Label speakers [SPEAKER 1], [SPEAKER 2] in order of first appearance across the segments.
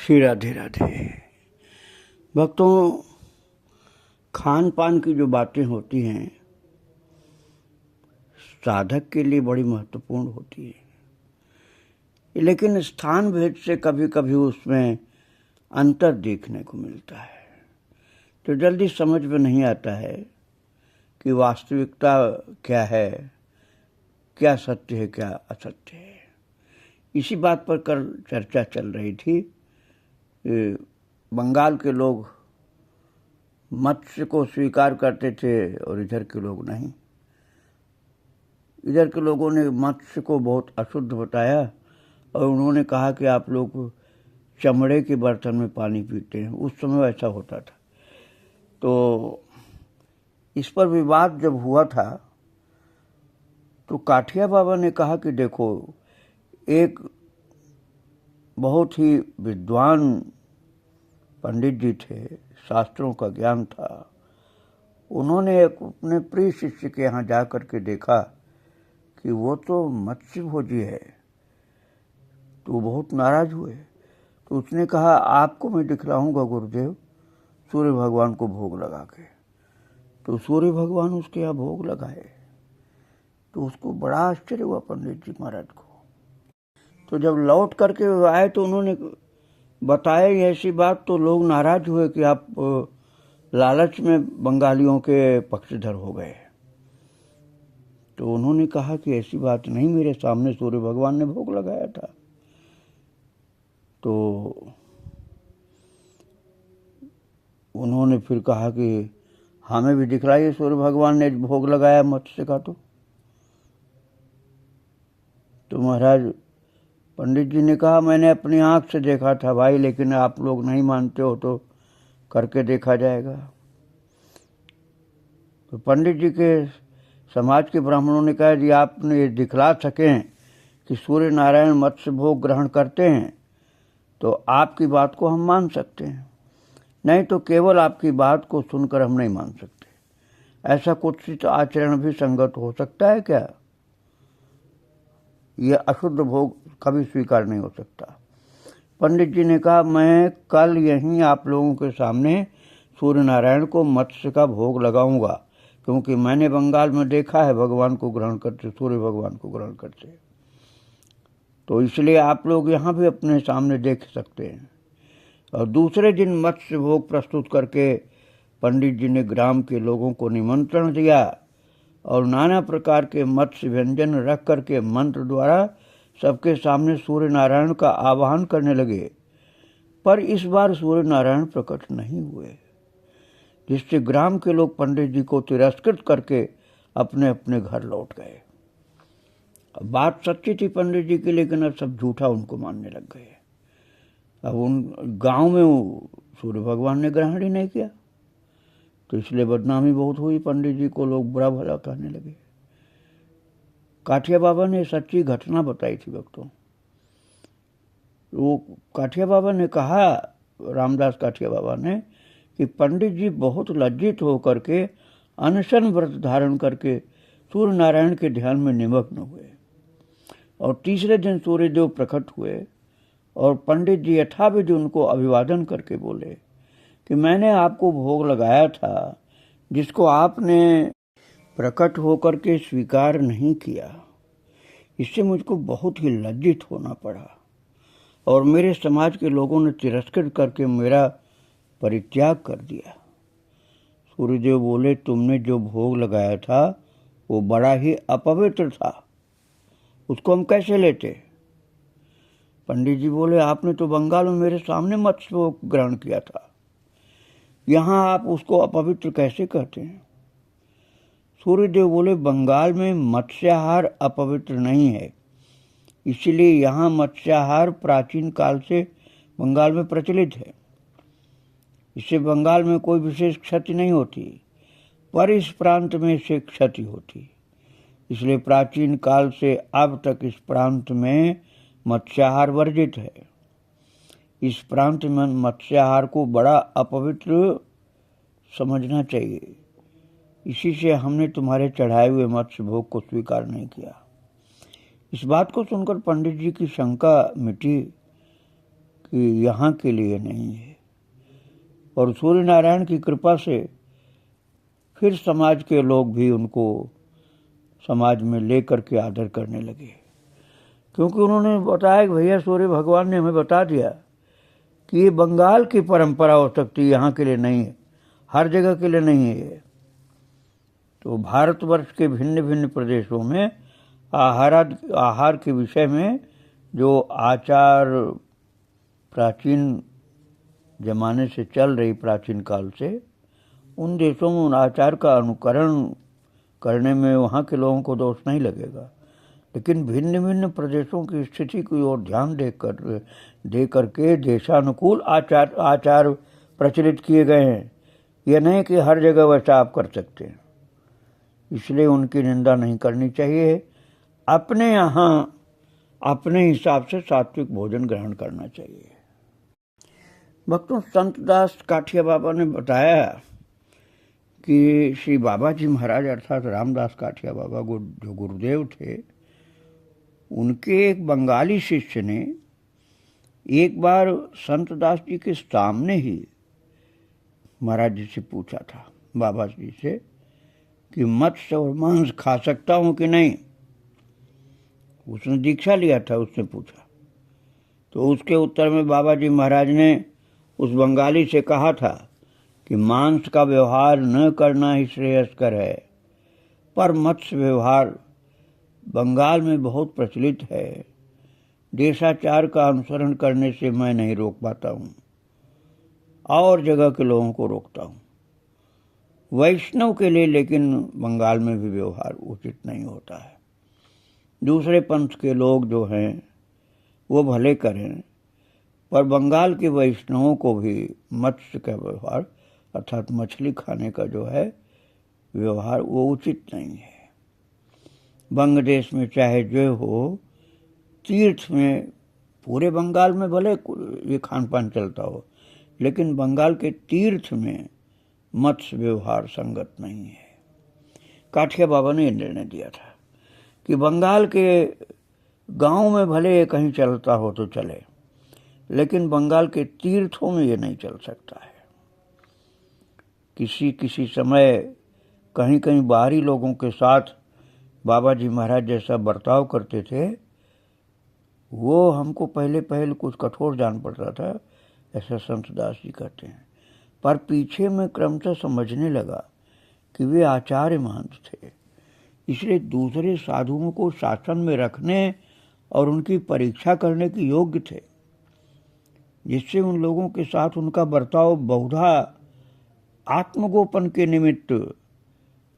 [SPEAKER 1] श्री राधे राधे। भक्तों, खान पान की जो बातें होती हैं साधक के लिए बड़ी महत्वपूर्ण होती है, लेकिन स्थान भेद से कभी कभी उसमें अंतर देखने को मिलता है। तो जल्दी समझ में नहीं आता है कि वास्तविकता क्या है, क्या सत्य है, क्या असत्य है। इसी बात पर कल चर्चा चल रही थी। बंगाल के लोग मत्स्य को स्वीकार करते थे और इधर के लोग नहीं। इधर के लोगों ने मत्स्य को बहुत अशुद्ध बताया और उन्होंने कहा कि आप लोग चमड़े के बर्तन में पानी पीते हैं। उस समय ऐसा होता था। तो इस पर विवाद जब हुआ था तो काठिया बाबा ने कहा कि देखो, एक बहुत ही विद्वान पंडित जी थे, शास्त्रों का ज्ञान था। उन्होंने अपने प्रिय शिष्य के यहाँ जा कर के देखा कि वो तो मत्स्य भोजी है। तो बहुत नाराज हुए। तो उसने कहा, आपको मैं दिखलाऊंगा गुरुदेव सूर्य भगवान को भोग लगा के। तो सूर्य भगवान उसके यहाँ भोग लगाए। तो उसको बड़ा आश्चर्य हुआ पंडित जी महाराज को। तो जब लौट करके आए तो उन्होंने बताया ऐसी बात। तो लोग नाराज हुए कि आप लालच में बंगालियों के पक्षधर हो गए। तो उन्होंने कहा कि ऐसी बात नहीं, मेरे सामने सूर्य भगवान ने भोग लगाया था। तो उन्होंने फिर कहा कि हमें भी दिखलाइए, सूर्य भगवान ने भोग लगाया मत्स्य का। तो महाराज पंडित जी ने कहा, मैंने अपनी आंख से देखा था भाई, लेकिन आप लोग नहीं मानते हो तो करके देखा जाएगा। तो पंडित जी के समाज के ब्राह्मणों ने कहा, जी आपने दिखला सकें कि सूर्य नारायण मत्स्य भोग ग्रहण करते हैं तो आपकी बात को हम मान सकते हैं, नहीं तो केवल आपकी बात को सुनकर हम नहीं मान सकते। ऐसा कुत्सित आचरण भी संगत हो सकता है क्या? यह अशुद्ध भोग कभी स्वीकार नहीं हो सकता। पंडित जी ने कहा, मैं कल यहीं आप लोगों के सामने सूर्य नारायण को मत्स्य का भोग लगाऊंगा, क्योंकि मैंने बंगाल में देखा है भगवान को ग्रहण करते, सूर्य भगवान को ग्रहण करते। तो इसलिए आप लोग यहाँ भी अपने सामने देख सकते हैं। और दूसरे दिन मत्स्य भोग प्रस्तुत करके पंडित जी ने ग्राम के लोगों को निमंत्रण दिया और नाना प्रकार के मत्स्य व्यंजन रख करके मंत्र द्वारा सबके सामने सूर्य नारायण का आवाहन करने लगे। पर इस बार सूर्य नारायण प्रकट नहीं हुए, जिससे ग्राम के लोग पंडित जी को तिरस्कृत करके अपने अपने घर लौट गए। अब बात सच्ची थी पंडित जी की, लेकिन अब सब झूठा उनको मानने लग गए। अब उन गांव में सूर्य भगवान ने ग्रहण ही नहीं किया, तो इसलिए बदनामी बहुत हुई। पंडित जी को लोग बुरा भला कहने लगे। काठिया बाबा ने सच्ची घटना बताई थी भक्तों। वो काठिया बाबा ने कहा, रामदास काठिया बाबा ने, कि पंडित जी बहुत लज्जित होकर के अनशन व्रत धारण करके सूर्य नारायण के ध्यान में निमग्न हुए। और तीसरे दिन सूर्यदेव प्रकट हुए और पंडित जी यथाविधि उनको अभिवादन करके बोले कि मैंने आपको भोग लगाया था, जिसको आपने प्रकट होकर के स्वीकार नहीं किया। इससे मुझको बहुत ही लज्जित होना पड़ा और मेरे समाज के लोगों ने तिरस्कृत करके मेरा परित्याग कर दिया। सूर्यदेव बोले, तुमने जो भोग लगाया था वो बड़ा ही अपवित्र था, उसको हम कैसे लेते? पंडित जी बोले, आपने तो बंगाल में मेरे सामने मत्स्य भोग ग्रहण किया था, यहाँ आप उसको अपवित्र कैसे कहते हैं? सूर्यदेव बोले, बंगाल में मत्स्याहार अपवित्र नहीं है, इसलिए यहाँ मत्स्याहार प्राचीन काल से बंगाल में प्रचलित है। इससे बंगाल में कोई विशेष क्षति नहीं होती, पर इस प्रांत में इससे क्षति होती। इसलिए प्राचीन काल से अब तक इस प्रांत में मत्स्याहार वर्जित है। इस प्रांत में मत्स्याहार को बड़ा अपवित्र समझना चाहिए। इसी से हमने तुम्हारे चढ़ाए हुए मत्स्य भोग को स्वीकार नहीं किया। इस बात को सुनकर पंडित जी की शंका मिटी कि यहाँ के लिए नहीं है। और सूर्य नारायण की कृपा से फिर समाज के लोग भी उनको समाज में लेकर के आदर करने लगे, क्योंकि उन्होंने बताया कि भैया सूर्य भगवान ने हमें बता दिया कि ये बंगाल की परंपरा हो सकती, यहाँ के लिए नहीं है, हर जगह के लिए नहीं है ये। तो भारतवर्ष के भिन्न भिन्न प्रदेशों में आहार के विषय में जो आचार प्राचीन जमाने से चल रही, प्राचीन काल से, उन देशों में उन आचार का अनुकरण करने में वहाँ के लोगों को दोष नहीं लगेगा। लेकिन भिन्न भिन्न प्रदेशों की स्थिति की ओर ध्यान दे करके देशानुकूल आचार प्रचलित किए गए हैं। यह नहीं कि हर जगह वैसा आप कर सकते हैं, इसलिए उनकी निंदा नहीं करनी चाहिए। अपने यहाँ अपने हिसाब से सात्विक भोजन ग्रहण करना चाहिए। भक्तों, संत दास काठिया बाबा ने बताया कि श्री बाबा जी महाराज अर्थात रामदास काठिया बाबा जो गुरुदेव थे, उनके एक बंगाली शिष्य ने एक बार संत दास जी के सामने ही महाराज जी से पूछा था, बाबा जी से, कि मत्स्य और मांस खा सकता हूँ कि नहीं। उसने दीक्षा लिया था, उसने पूछा। तो उसके उत्तर में बाबा जी महाराज ने उस बंगाली से कहा था कि मांस का व्यवहार न करना ही श्रेयस्कर है, पर मत्स्य व्यवहार बंगाल में बहुत प्रचलित है। देशाचार का अनुसरण करने से मैं नहीं रोक पाता हूँ और जगह के लोगों को रोकता हूँ। वैष्णव के लिए लेकिन बंगाल में भी व्यवहार उचित नहीं होता है। दूसरे पंथ के लोग जो हैं वो भले करें, पर बंगाल के वैष्णवों को भी मत्स्य का व्यवहार अर्थात मछली खाने का जो है व्यवहार वो उचित नहीं है। बंग देश में चाहे जो हो, तीर्थ में, पूरे बंगाल में भले ये खान पान चलता हो, लेकिन बंगाल के तीर्थ में मत्स्य व्यवहार संगत नहीं है। काठिया बाबा ने निर्णय दिया था कि बंगाल के गांव में भले कहीं चलता हो तो चले, लेकिन बंगाल के तीर्थों में ये नहीं चल सकता है। किसी समय कहीं कहीं बाहरी लोगों के साथ बाबा जी महाराज जैसा बर्ताव करते थे, वो हमको पहले कुछ कठोर जान पड़ता था, ऐसा संत दास जी कहते हैं। पर पीछे में क्रमशः समझने लगा कि वे आचार्य महंत थे, इसलिए दूसरे साधुओं को शासन में रखने और उनकी परीक्षा करने के योग्य थे, जिससे उन लोगों के साथ उनका बर्ताव बहुधा आत्मगोपन के निमित्त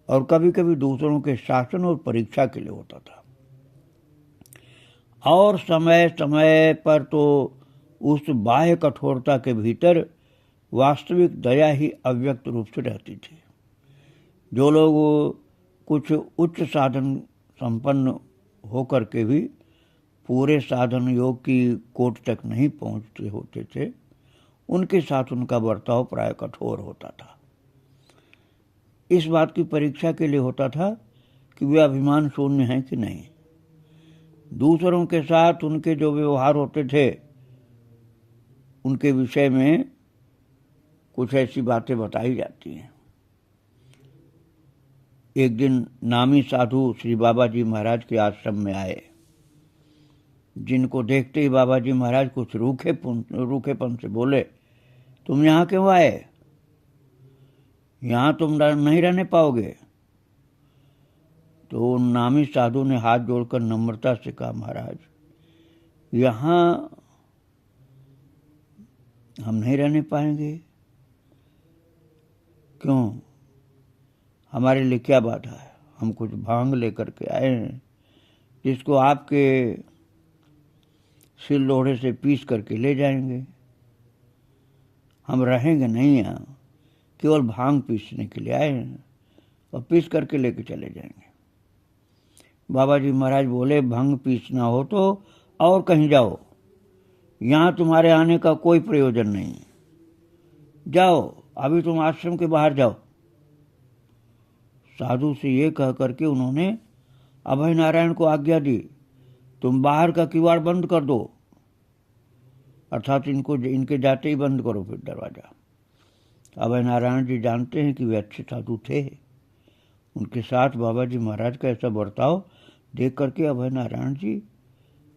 [SPEAKER 1] और कभी कभी दूसरों के शासन और परीक्षा के लिए होता था। और समय समय पर तो उस बाह्य कठोरता के भीतर वास्तविक दया ही अव्यक्त रूप से रहती थी। जो लोग कुछ उच्च साधन संपन्न होकर के भी पूरे साधन योग की कोट तक नहीं पहुंचते होते थे, उनके साथ उनका बर्ताव प्राय कठोर होता था। इस बात की परीक्षा के लिए होता था कि वे अभिमान शून्य हैं कि नहीं। दूसरों के साथ उनके जो व्यवहार होते थे, उनके विषय में कुछ ऐसी बातें बताई जाती हैं। एक दिन नामी साधु श्री बाबा जी महाराज के आश्रम में आए, जिनको देखते ही बाबा जी महाराज कुछ रूखेपन से बोले, तुम यहाँ क्यों आए? यहाँ तुम नहीं रहने पाओगे। तो नामी साधु ने हाथ जोड़कर नम्रता से कहा, महाराज यहाँ हम नहीं रहने पाएंगे। क्यों? हमारे लिए क्या बाधा है? हम कुछ भांग लेकर के आए हैं, जिसको आपके सिर लोढ़े से पीस करके ले जाएंगे। हम रहेंगे नहीं यहाँ, केवल भांग पीसने के लिए आए हैं और पीस करके लेके चले जाएंगे। बाबा जी महाराज बोले, भंग पीसना हो तो और कहीं जाओ, यहाँ तुम्हारे आने का कोई प्रयोजन नहीं। जाओ, अभी तुम आश्रम के बाहर जाओ। साधु से ये कह करके उन्होंने अभय नारायण को आज्ञा दी, तुम बाहर का किवाड़ बंद कर दो अर्थात इनके जाते ही बंद करो फिर दरवाज़ा। अभय नारायण जी जानते हैं कि वे अच्छे साधु थे। उनके साथ बाबा जी महाराज का ऐसा बर्ताव देख करके अभय नारायण जी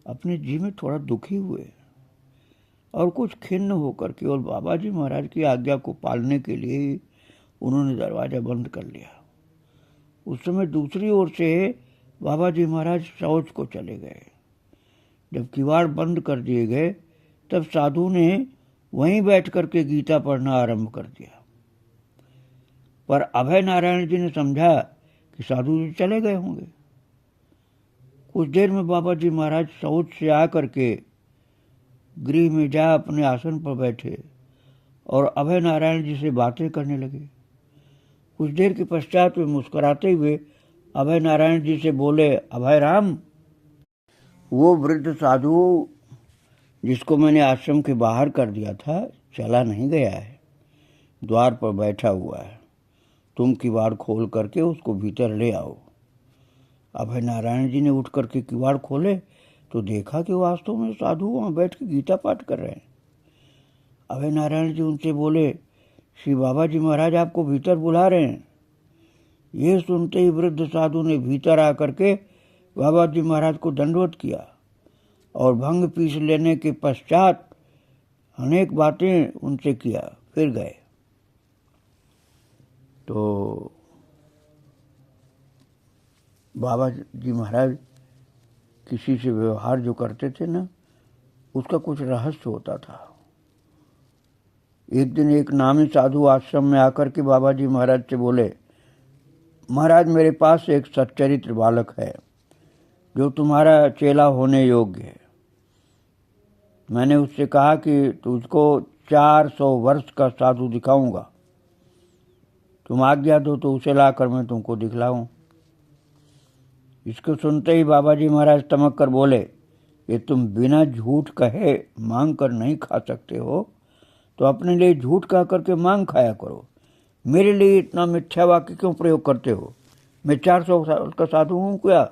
[SPEAKER 1] अपने जी में थोड़ा दुखी हुए और कुछ खिन्न होकर केवल बाबा जी महाराज की आज्ञा को पालने के लिए ही उन्होंने दरवाज़ा बंद कर लिया। उस समय दूसरी ओर से बाबा जी महाराज शौच को चले गए। जब किवाड़ बंद कर दिए गए तब साधु ने वहीं बैठ करके गीता पढ़ना आरंभ कर दिया। पर अभय नारायण जी ने समझा कि साधु जी चले गए होंगे। कुछ देर में बाबा जी महाराज शौच से आकर के गृह में जा अपने आसन पर बैठे और अभय नारायण जी से बातें करने लगे। कुछ देर के पश्चात वे मुस्कुराते हुए अभय नारायण जी से बोले, अभय राम, वो वृद्ध साधु जिसको मैंने आश्रम के बाहर कर दिया था चला नहीं गया है, द्वार पर बैठा हुआ है। तुम किवाड़ खोल करके उसको भीतर ले आओ। अभय नारायण जी ने उठ करके किवाड़ खोले तो देखा कि वास्तव में साधु वहाँ बैठ के गीता पाठ कर रहे हैं। अभय नारायण जी उनसे बोले, श्री बाबा जी महाराज आपको भीतर बुला रहे हैं। ये सुनते ही वृद्ध साधु ने भीतर आकर के बाबा जी महाराज को दंडवत किया और भंग पीस लेने के पश्चात अनेक बातें उनसे किया, फिर गए। तो बाबा जी महाराज किसी से व्यवहार जो करते थे ना, उसका कुछ रहस्य होता था। एक दिन एक नामी साधु आश्रम में आकर के बाबा जी महाराज से बोले, महाराज मेरे पास एक सच्चरित्र बालक है जो तुम्हारा चेला होने योग्य है। मैंने उससे कहा कि तुझको 400 वर्ष का साधु दिखाऊंगा, तुम आज्ञा दो तो उसे लाकर मैं तुमको दिखलाऊं। इसको सुनते ही बाबा जी महाराज तमक कर बोले, ये तुम बिना झूठ कहे मांग कर नहीं खा सकते हो तो अपने लिए झूठ कह करके मांग खाया करो। मेरे लिए इतना मिथ्या वाक्य क्यों प्रयोग करते हो? मैं 400 साल का साधु हूं क्या?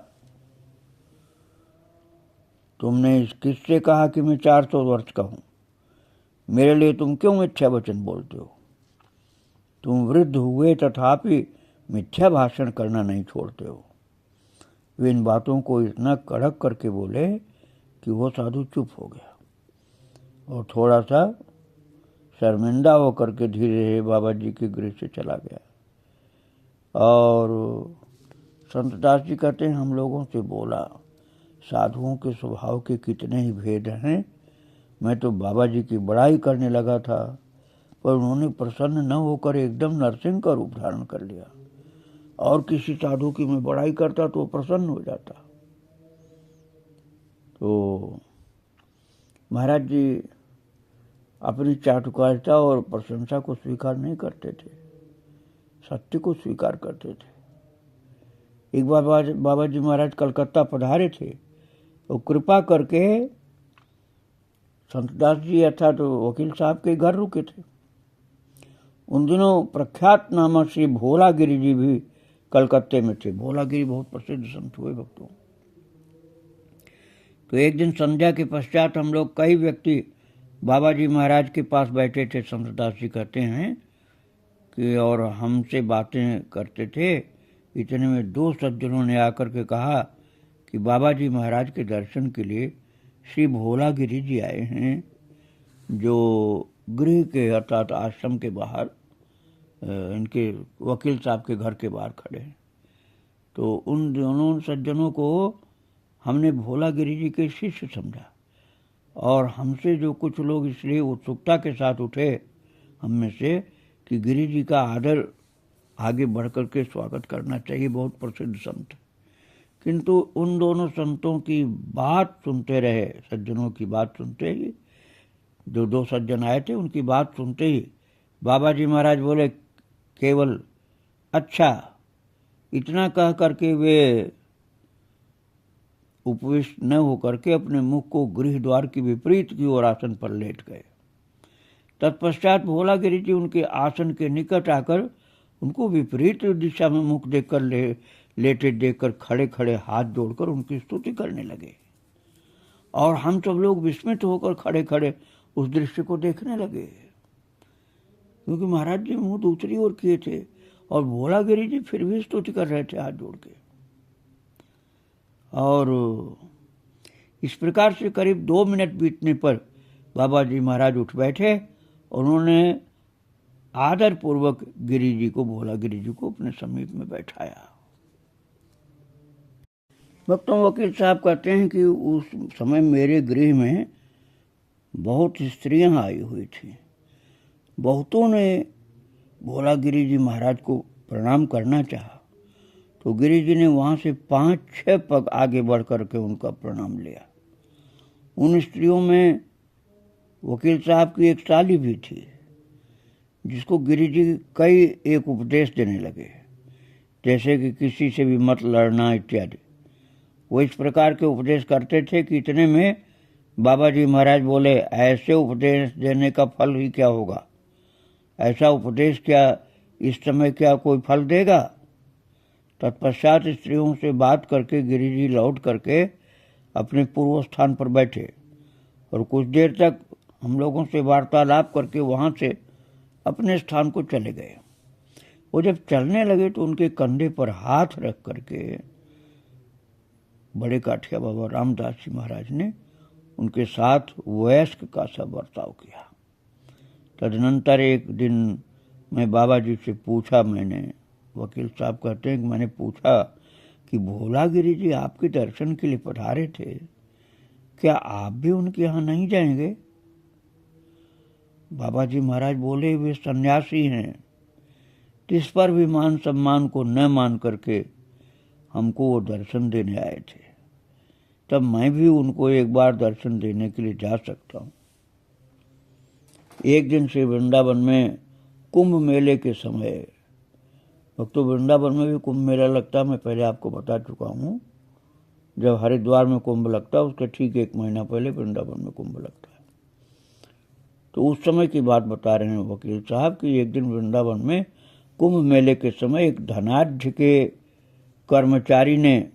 [SPEAKER 1] तुमने किससे कहा कि मैं 400 वर्ष का हूं? मेरे लिए तुम क्यों मिथ्या वचन बोलते हो? तुम वृद्ध हुए तथापि मिथ्या भाषण करना नहीं छोड़ते हो। वे इन बातों को इतना कड़क करके बोले कि वो साधु चुप हो गया और थोड़ा सा शर्मिंदा होकर के धीरे धीरे बाबा जी के गृह से चला गया। और संतदास जी कहते हैं, हम लोगों से बोला, साधुओं के स्वभाव के कितने ही भेद हैं। मैं तो बाबा जी की बड़ाई करने लगा था, पर उन्होंने प्रसन्न न होकर एकदम नरसिंह का रूप धारण कर लिया। और किसी साधु की मैं बड़ाई करता तो प्रसन्न हो जाता। तो महाराज जी अपनी चाटुकारिता और प्रशंसा को स्वीकार नहीं करते थे, सत्य को स्वीकार करते थे। एक बार बाबा जी महाराज कलकत्ता पधारे थे, तो कृपा करके संतदास जी अर्थात तो वकील साहब के घर रुके थे। उन दिनों प्रख्यात नामा श्री भोलागिरी जी भी कलकत्ते में थे। भोलागिरी बहुत प्रसिद्ध संत हुए भक्तों। तो एक दिन संध्या के पश्चात हम लोग कई व्यक्ति बाबा जी महाराज के पास बैठे थे। संतदास जी कहते हैं कि और हमसे बातें करते थे। इतने में 2 सज्जनों ने आकर के कहा कि बाबा जी महाराज के दर्शन के लिए श्री भोलागिरी जी आए हैं, जो गृह के अर्थात आश्रम के बाहर इनके वकील साहब के घर के बाहर खड़े हैं। तो उन दोनों सज्जनों को हमने भोलागिरी जी के शिष्य समझा और हमसे जो कुछ लोग इसलिए उत्सुकता के साथ उठे हम में से कि गिरी जी का आदर आगे बढ़ कर के स्वागत करना चाहिए, बहुत प्रसिद्ध संत। किंतु उन दोनों संतों की बात सुनते रहे, सज्जनों की बात सुनते ही, जो 2 सज्जन आए थे उनकी बात सुनते ही बाबा जी महाराज बोले, केवल अच्छा, इतना कह करके वे उपविष्ट न होकर के अपने मुख को गृह द्वार की विपरीत की ओर आसन पर लेट गए। तत्पश्चात भोलागिरी जी उनके आसन के निकट आकर उनको विपरीत दिशा में मुख देखकर लेटे देखकर खड़े खड़े हाथ जोड़कर उनकी स्तुति करने लगे। और हम सब लोग विस्मित होकर खड़े खड़े उस दृश्य को देखने लगे, क्योंकि महाराज जी मुंह दूसरी ओर किए थे और भोलागिरी जी फिर भी स्तुति कर रहे थे हाथ जोड़ के। और इस प्रकार से करीब 2 मिनट बीतने पर बाबा जी महाराज उठ बैठे। उन्होंने आदर पूर्वक गिरी जी को, भोलागिरी जी को अपने समीप में बैठाया। भक्तों, वकील साहब कहते हैं कि उस समय मेरे गृह में बहुत स्त्रियां आई हुई थी। बहुतों ने भोलागिरी जी महाराज को प्रणाम करना चाहा, तो गिरी जी ने वहां से 5-6 पग आगे बढ़ करके उनका प्रणाम लिया। उन स्त्रियों में वकील साहब की एक साली भी थी, जिसको गिरी जी कई एक उपदेश देने लगे, जैसे कि किसी से भी मत लड़ना इत्यादि। वो इस प्रकार के उपदेश करते थे कि इतने में बाबा जी महाराज बोले, ऐसे उपदेश देने का फल ही क्या होगा? ऐसा उपदेश क्या इस समय क्या कोई फल देगा? तत्पश्चात स्त्रियों से बात करके गिरी जी लौट करके अपने पूर्व स्थान पर बैठे और कुछ देर तक हम लोगों से वार्तालाप करके वहां से अपने स्थान को चले गए। वो जब चलने लगे तो उनके कंधे पर हाथ रख करके बड़े काठिया बाबा रामदास जी महाराज ने उनके साथ वयस्क का सा बर्ताव किया। तदनंतर एक दिन मैं बाबा जी से पूछा, मैंने, वकील साहब कहते हैं कि मैंने पूछा कि भोलागिरी जी आपके दर्शन के लिए पधारे थे, क्या आप भी उनके यहाँ नहीं जाएंगे? बाबा जी महाराज बोले, वे सन्यासी हैं, इस पर भी मान सम्मान को न मान करके हमको वो दर्शन देने आए थे, तब मैं भी उनको एक बार दर्शन देने के लिए जा सकता हूँ। एक दिन से वृंदावन में कुंभ मेले के समय, भक्तों वृंदावन में भी कुंभ मेला लगता है, मैं पहले आपको बता चुका हूँ। जब हरिद्वार में कुंभ लगता है उसके ठीक 1 महीना पहले वृंदावन में कुंभ लगता है। तो उस समय की बात बता रहे हैं वकील साहब कि एक दिन वृंदावन में कुंभ मेले के समय एक धनाढ्य के कर्मचारी ने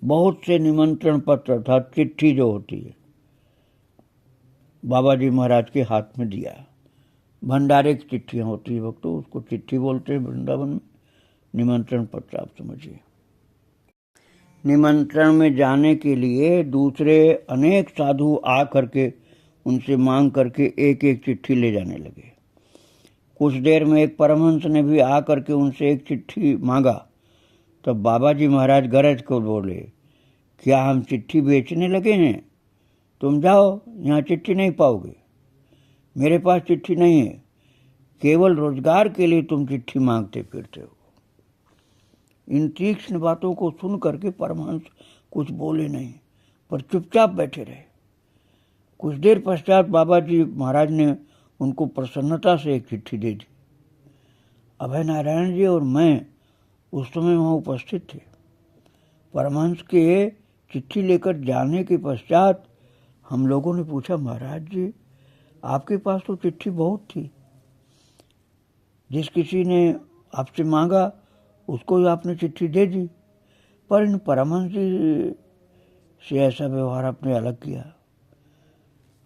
[SPEAKER 1] बहुत से निमंत्रण पत्र अर्थात चिट्ठी जो होती है बाबा जी महाराज के हाथ में दिया। भंडारे की चिट्ठियाँ होती है वक्तों, उसको चिट्ठी बोलते हैं वृंदावन में, निमंत्रण पत्र आप समझिए। निमंत्रण में जाने के लिए दूसरे अनेक साधु आ करके उनसे मांग करके एक एक चिट्ठी ले जाने लगे। कुछ देर में एक परमहंस ने भी आ करके उनसे एक चिट्ठी मांगा। तब बाबा जी महाराज गरज को बोले, क्या हम चिट्ठी बेचने लगे हैं? तुम जाओ, यहाँ चिट्ठी नहीं पाओगे, मेरे पास चिट्ठी नहीं है, केवल रोजगार के लिए तुम चिट्ठी मांगते फिरते हो। इन तीक्ष्ण बातों को सुन करके परमहंस कुछ बोले नहीं, पर चुपचाप बैठे रहे। कुछ देर पश्चात बाबा जी महाराज ने उनको प्रसन्नता से एक चिट्ठी दे दी। अभय नारायण जी और मैं उस समय वहाँ उपस्थित थे। परमहंस के चिट्ठी लेकर जाने के पश्चात हम लोगों ने पूछा, महाराज जी आपके पास तो चिट्ठी बहुत थी, जिस किसी ने आपसे मांगा उसको ही आपने चिट्ठी दे दी, पर इन परमहंस जी से ऐसा व्यवहार आपने अलग किया।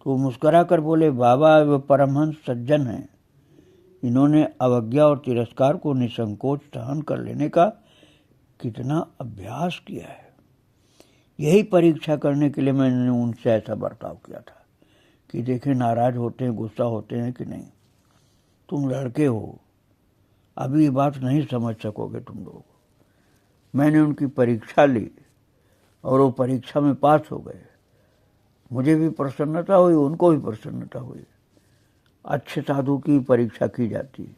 [SPEAKER 1] तो मुस्कुरा कर बोले, बाबा वे परमहंस सज्जन हैं, इन्होंने अवज्ञा और तिरस्कार को निसंकोच सहन कर लेने का कितना अभ्यास किया है। यही परीक्षा करने के लिए मैंने उनसे ऐसा बर्ताव किया था कि देखें नाराज होते हैं, गुस्सा होते हैं कि नहीं। तुम लड़के हो, अभी ये बात नहीं समझ सकोगे तुम लोग। मैंने उनकी परीक्षा ली और वो परीक्षा में पास हो गए। मुझे भी प्रसन्नता हुई, उनको भी प्रसन्नता हुई। अच्छे साधु की परीक्षा की जाती है।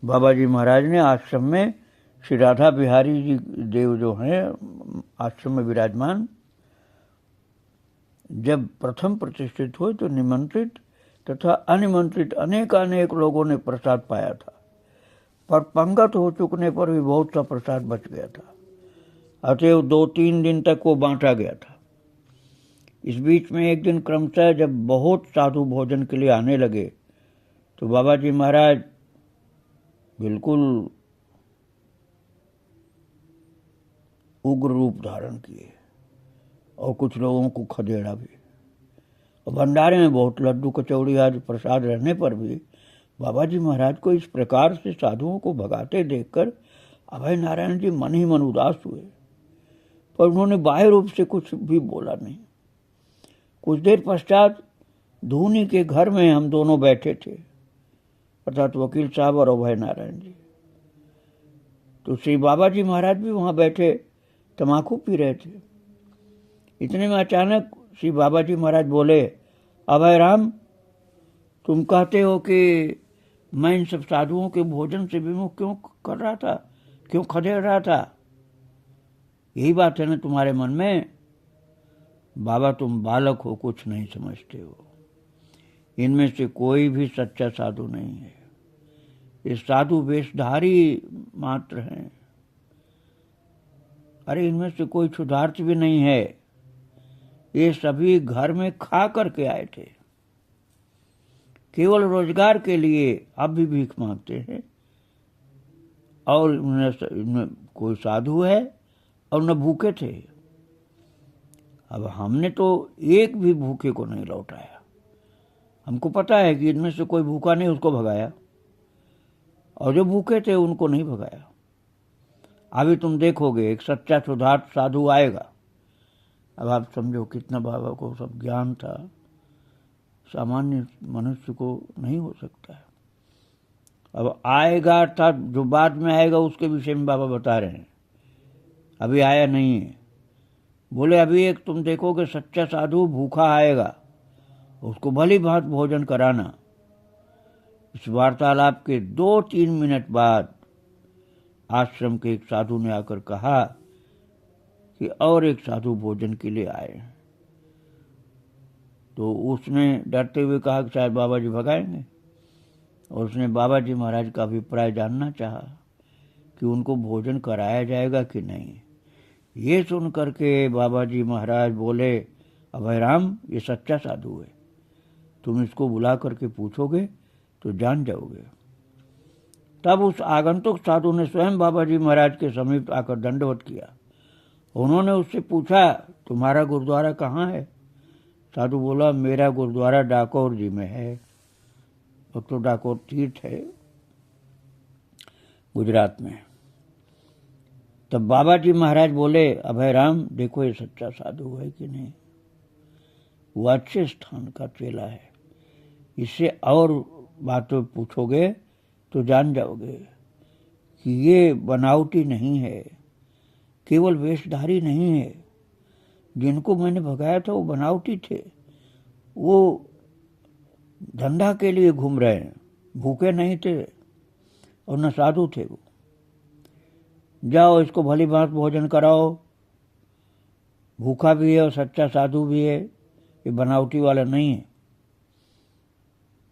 [SPEAKER 1] बाबा जी महाराज ने आश्रम में श्री राधा बिहारी जी देव जो हैं आश्रम में विराजमान, जब प्रथम प्रतिष्ठित हुए तो निमंत्रित तथा अनिमंत्रित अनेक लोगों ने प्रसाद पाया था, पर पंगत हो चुकने पर भी बहुत सा प्रसाद बच गया था। अतएव 2-3 दिन तक वो बांटा गया था। इस बीच में एक दिन क्रमशः जब बहुत साधु भोजन के लिए आने लगे तो बाबा जी महाराज बिल्कुल उग्र रूप धारण किए और कुछ लोगों को खदेड़ा भी। और भंडारे में बहुत लड्डू कचौड़ी आदि प्रसाद रहने पर भी बाबा जी महाराज को इस प्रकार से साधुओं को भगाते देखकर अभय नारायण जी मन ही मन उदास हुए, पर उन्होंने बाह्य रूप से कुछ भी बोला नहीं। कुछ देर पश्चात धूनी के घर में हम दोनों बैठे थे, अर्थात वकील साहब और अभय नारायण जी। तो श्री बाबा जी महाराज भी वहां बैठे तमाकू पी रहे थे। इतने में अचानक श्री बाबा जी महाराज बोले, अभय राम, तुम कहते हो कि मैं इन सब साधुओं के भोजन से विमुख क्यों कर रहा था, क्यों खदेड़ रहा था? यही बात है ना तुम्हारे मन में? बाबा, तुम बालक हो, कुछ नहीं समझते हो। इनमें से कोई भी सच्चा साधु नहीं है। ये साधु वेशधारी मात्र हैं। अरे इनमें से कोई क्षुधार्त भी नहीं है। ये सभी घर में खा करके आए थे, केवल रोजगार के लिए अब भी भीख मांगते हैं। और इनमें कोई साधु है और न भूखे थे। अब हमने तो एक भी भूखे को नहीं लौटाया। हमको पता है कि इनमें से कोई भूखा नहीं, उसको भगाया, और जो भूखे थे उनको नहीं भगाया। अभी तुम देखोगे एक सच्चा क्षुधार्त साधु आएगा। अब आप समझो कितना बाबा को सब ज्ञान था, सामान्य मनुष्य को नहीं हो सकता है। अब आएगा अर्थात जो बाद में आएगा उसके विषय में बाबा बता रहे हैं, अभी आया नहीं है। बोले अभी एक तुम देखोगे सच्चा साधु भूखा आएगा, उसको भली भांत भोजन कराना। इस वार्तालाप के 2-3 मिनट बाद आश्रम के एक साधु ने आकर कहा कि और एक साधु भोजन के लिए आए। तो उसने डरते हुए कहा कि शायद बाबा जी भगाएंगे, और उसने बाबा जी महाराज का अभिप्राय जानना चाहा कि उनको भोजन कराया जाएगा कि नहीं। ये सुन करके बाबा जी महाराज बोले, अभय राम, ये सच्चा साधु है, तुम इसको बुला करके पूछोगे तो जान जाओगे। तब उस आगंतुक साधु ने स्वयं बाबा जी महाराज के समीप आकर दंडवत किया। उन्होंने उससे पूछा, तुम्हारा गुरुद्वारा कहाँ है? साधु बोला, मेरा गुरुद्वारा डाकोर जी में है। तो डाकोर तीर्थ है गुजरात में। तब बाबा जी महाराज बोले, अभय राम, देखो ये सच्चा साधु है कि नहीं। वो अच्छे स्थान का चेला है, इससे और बातें पूछोगे तो जान जाओगे कि ये बनावटी नहीं है, केवल वेशधारी नहीं है। जिनको मैंने भगाया था वो बनावटी थे, वो धंधा के लिए घूम रहे हैं, भूखे नहीं थे और न साधु थे वो। जाओ इसको भली भांत भोजन कराओ, भूखा भी है और सच्चा साधु भी है, ये बनावटी वाला नहीं है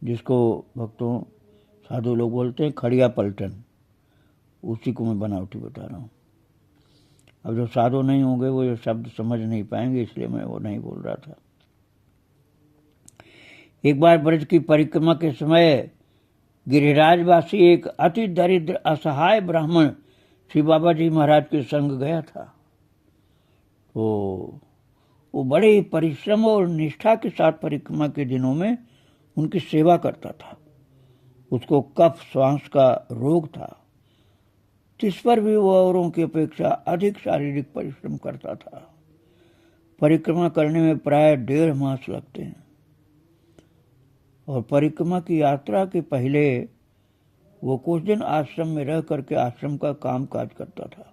[SPEAKER 1] जिसको भक्तों साधु लोग बोलते हैं खड़िया पलटन, उसी को मैं बनावटी बता रहा हूँ। अब जो साधु नहीं होंगे वो ये शब्द समझ नहीं पाएंगे, इसलिए मैं वो नहीं बोल रहा था। एक बार ब्रज की परिक्रमा के समय गिरिराजवासी एक अति दरिद्र असहाय ब्राह्मण श्री बाबा जी महाराज के संग गया था। तो वो बड़े परिश्रम और निष्ठा के साथ परिक्रमा के दिनों में उनकी सेवा करता था। उसको कफ श्वास का रोग था, जिस पर भी वो औरों की अपेक्षा अधिक शारीरिक परिश्रम करता था। परिक्रमा करने में प्राय 1.5 मास लगते हैं, और परिक्रमा की यात्रा के पहले वो कुछ दिन आश्रम में रह करके आश्रम का काम काज करता था।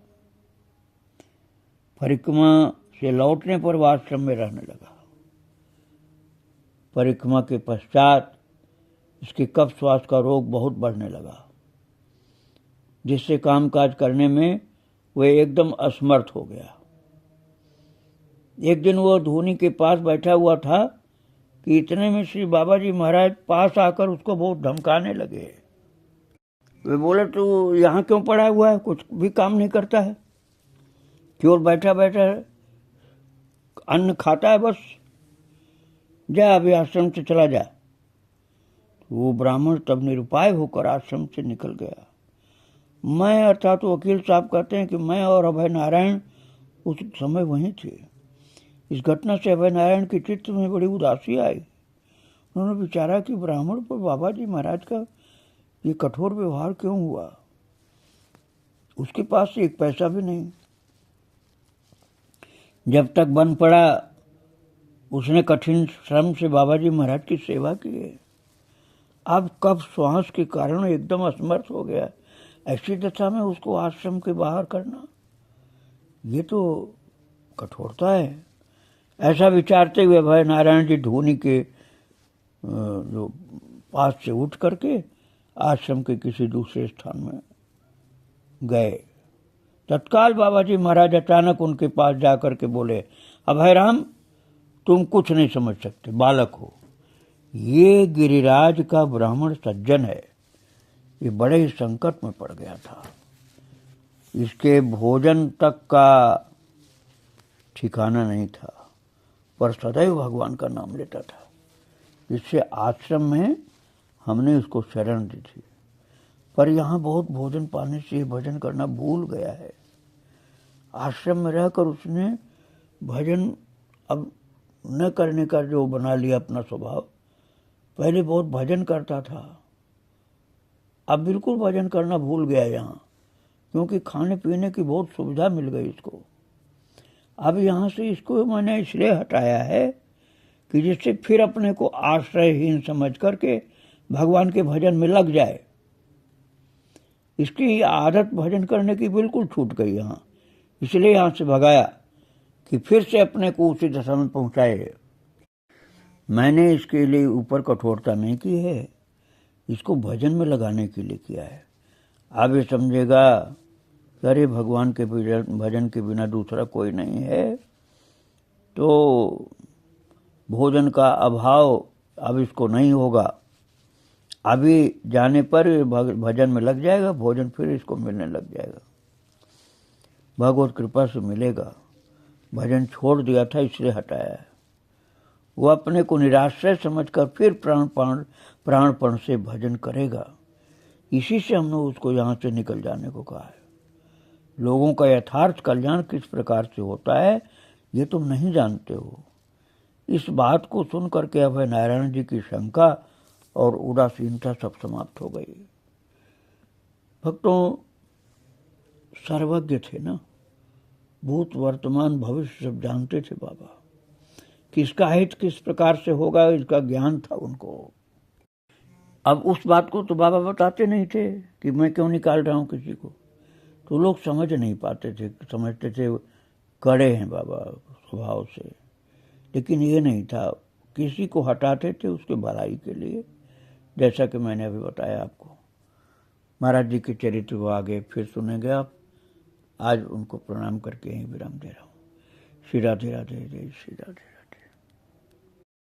[SPEAKER 1] परिक्रमा से लौटने पर वो आश्रम में रहने लगा। परिक्रमा के पश्चात इसके कफ श्वास का रोग बहुत बढ़ने लगा, जिससे कामकाज करने में वह एकदम असमर्थ हो गया। एक दिन वो धूनी के पास बैठा हुआ था कि इतने में श्री बाबा जी महाराज पास आकर उसको बहुत धमकाने लगे। वे बोले, तू यहाँ क्यों पड़ा हुआ है, कुछ भी काम नहीं करता है, केवल बैठा बैठा अन्न खाता है बस, जा अभी आश्रम से चला जा। वो ब्राह्मण तब निरुपाय होकर आश्रम से निकल गया। मैं अर्थात वकील साहब कहते हैं कि मैं और अभय नारायण उस समय वहीं थे। इस घटना से अभय नारायण के चित्त में बड़ी उदासी आई। उन्होंने विचारा कि ब्राह्मण पर बाबा जी महाराज का ये कठोर व्यवहार क्यों हुआ। उसके पास एक पैसा भी नहीं, जब तक बन पड़ा उसने कठिन श्रम से बाबा जी महाराज की सेवा की है। अब कब श्वास के कारण एकदम असमर्थ हो गया, ऐसी दशा में उसको आश्रम के बाहर करना, ये तो कठोरता है। ऐसा विचारते हुए अभय नारायण जी धूनी के जो पास से उठ करके आश्रम के किसी दूसरे स्थान में गए। तत्काल बाबा जी महाराज अचानक उनके पास जाकर के बोले, अभय राम, तुम कुछ नहीं समझ सकते, बालक हो। ये गिरिराज का ब्राह्मण सज्जन है, ये बड़े ही संकट में पड़ गया था। इसके भोजन तक का ठिकाना नहीं था, पर सदैव भगवान का नाम लेता था। इससे आश्रम में हमने उसको शरण दी थी, पर यहाँ बहुत भोजन पाने से भजन करना भूल गया है। आश्रम में रहकर उसने भजन अब न करने का जो बना लिया अपना स्वभाव। पहले बहुत भजन करता था, अब बिल्कुल भजन करना भूल गया यहाँ, क्योंकि खाने पीने की बहुत सुविधा मिल गई इसको। अब यहाँ से इसको मैंने इसलिए हटाया है कि जिससे फिर अपने को आश्रयहीन समझ करके भगवान के भजन में लग जाए। इसकी आदत भजन करने की बिल्कुल छूट गई यहाँ, इसलिए यहाँ से भगाया कि फिर से अपने को उसी दशा में पहुँचाए। मैंने इसके लिए ऊपर कठोरता नहीं की है, इसको भजन में लगाने के लिए किया है। अब ये समझेगा अरे भगवान के भजन के बिना दूसरा कोई नहीं है, तो भोजन का अभाव अब इसको नहीं होगा। अभी जाने पर भजन में लग जाएगा, भोजन फिर इसको मिलने लग जाएगा, भगवत कृपा से मिलेगा। भजन छोड़ दिया था इसलिए हटाया है। वो अपने को निराश्रय समझकर फिर प्राणपण से भजन करेगा। इसी से हमने उसको यहाँ से निकल जाने को कहा है। लोगों का यथार्थ कल्याण किस प्रकार से होता है ये तुम नहीं जानते हो। इस बात को सुन करके अभय नारायण जी की शंका और उदासीनता सब समाप्त हो गई। भक्तों, सर्वज्ञ थे ना, भूत वर्तमान भविष्य सब जानते थे बाबा। किसका हित किस प्रकार से होगा इसका ज्ञान था उनको। अब उस बात को तो बाबा बताते नहीं थे कि मैं क्यों निकाल रहा हूँ किसी को, तो लोग समझ नहीं पाते थे, समझते थे कड़े हैं बाबा स्वभाव से। लेकिन ये नहीं था, किसी को हटाते थे उसके भलाई के लिए, जैसा कि मैंने अभी बताया आपको। महाराज जी के चरित्र को आगे फिर सुनेंगे आप। आज उनको प्रणाम करके यहीं विराम दे रहा हूँ। श्री राधे राधे, जय श्री राधे।